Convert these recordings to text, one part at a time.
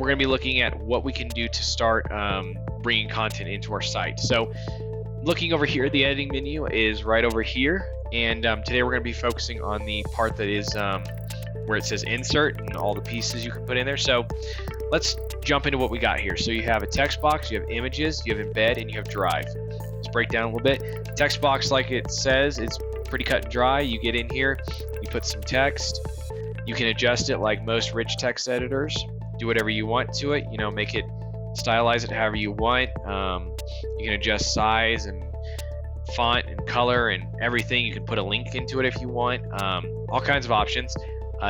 we're going to be looking at what we can do to start bringing content into our site. So looking over here, the editing menu is right over here, and today we're going to be focusing on the part that is where it says insert and all the pieces you can put in there. So let's jump into what we got here. So you have a text box, you have images, you have embed, and you have drive. Let's break down a little bit. Text box, like it says, it's pretty cut and dry. You get in here, you put some text, you can adjust it like most rich text editors, do whatever you want to it, make it, stylize it however you want. You can adjust size and font and color and everything. You can put a link into it if you want, all kinds of options.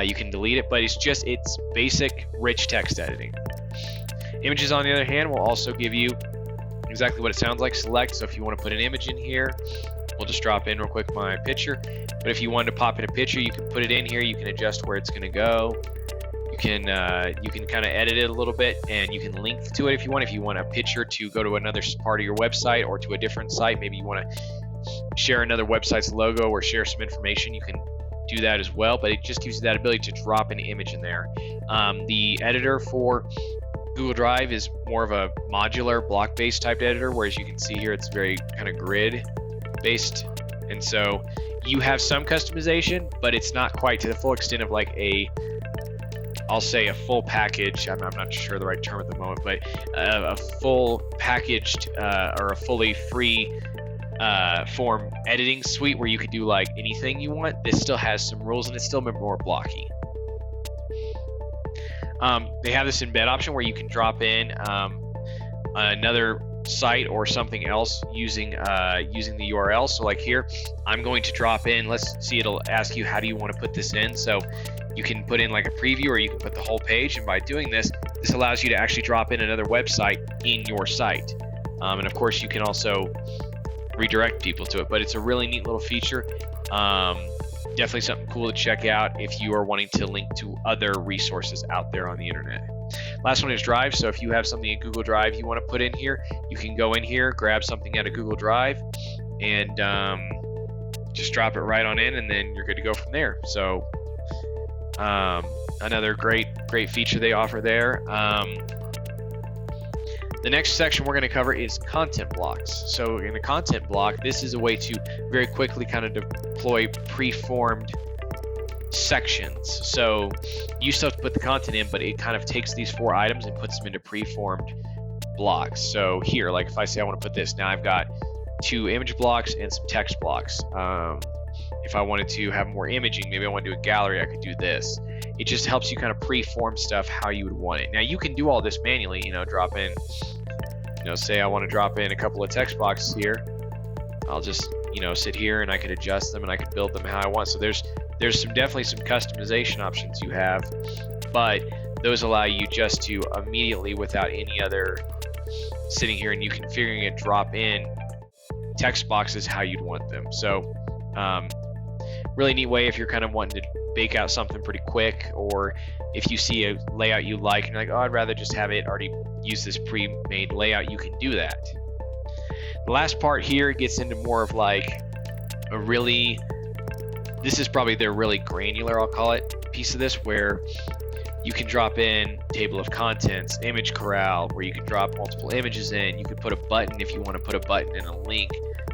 You can delete it, but it's basic rich text editing. Images, on the other hand, will also give you exactly what it sounds like. Select. So if you want to put an image in here, we'll just drop in real quick my picture. But if you wanted to pop in a picture, you can put it in here. You can adjust where it's going to go. You can kind of edit it a little bit, and you can link to it if you want. If you want a picture to go to another part of your website or to a different site, maybe you want to share another website's logo or share some information, you can do that as well. But it just gives you that ability to drop an image in there. The editor for Google Drive is more of a modular block-based type editor, whereas you can see here it's very kind of grid-based, and so you have some customization, but it's not quite to the full extent of like I'll say a full package. I'm not sure the right term at the moment, but a full packaged or a fully free form editing suite where you can do like anything you want. This still has some rules, and it's still a bit more blocky. They have this embed option where you can drop in another site or something else using the URL. So like here, I'm going to drop in, let's see, it'll ask you how do you want to put this in. So you can put in like a preview, or you can put the whole page, and by doing this allows you to actually drop in another website in your site. And of course you can also redirect people to it, but it's a really neat little feature. Definitely something cool to check out if you are wanting to link to other resources out there on the internet. Last one is Drive. So if you have something in Google Drive you want to put in here, you can go in here, grab something out of Google Drive, and just drop it right on in, and then you're good to go from there. So another great feature they offer there. The next section we're going to cover is content blocks. So in the content block, this is a way to very quickly kind of deploy preformed sections. So you still have to put the content in, but it kind of takes these 4 items and puts them into preformed blocks. So here, like if I say I want to put this, now I've got 2 image blocks and some text blocks. If I wanted to have more imaging, maybe I want to do a gallery, I could do this. It just helps you kind of preform stuff how you would want it. Now you can do all this manually, drop in, say I want to drop in a couple of text boxes here. I'll just, sit here and I could adjust them and I could build them how I want. So there's definitely some customization options you have, but those allow you just to immediately, without any other sitting here and you configuring it, drop in text boxes how you'd want them. So really neat way if you're kind of wanting to bake out something pretty quick, or if you see a layout you like and you're like, oh, I'd rather just have it already use this pre-made layout, you can do that. The last part here gets into more of like this is probably their really granular, I'll call it, piece of this, where you can drop in table of contents, image corral, where you can drop multiple images in. You could put a button if you want to put a button and a link.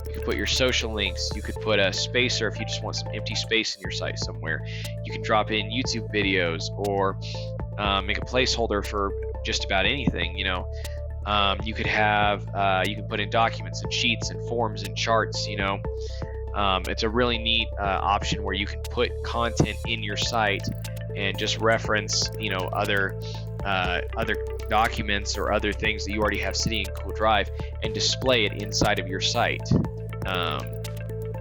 You could put your social links. You could put a spacer if you just want some empty space in your site somewhere. You can drop in YouTube videos, or make a placeholder for just about anything. You could have you can put in documents and sheets and forms and charts. It's a really neat option where you can put content in your site and just reference other documents or other things that you already have sitting in Google Drive and display it inside of your site.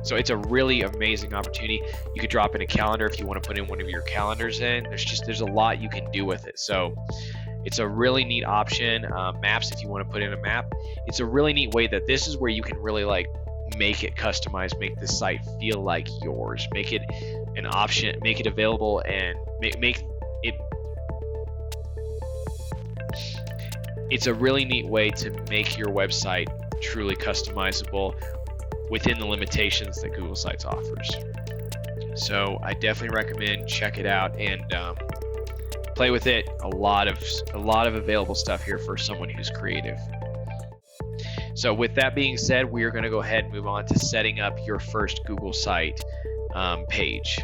So it's a really amazing opportunity. You could drop in a calendar if you want to put in one of your calendars in. There's a lot you can do with it. So it's a really neat option. Maps, if you want to put in a map, it's a really neat way that this is where you can really like make it customized, make the site feel like yours, make it an option, make it available, and make it. It's a really neat way to make your website truly customizable within the limitations that Google Sites offers. So I definitely recommend check it out and play with it. A lot of available stuff here for someone who's creative. So with that being said, we are going to go ahead and move on to setting up your first Google site page.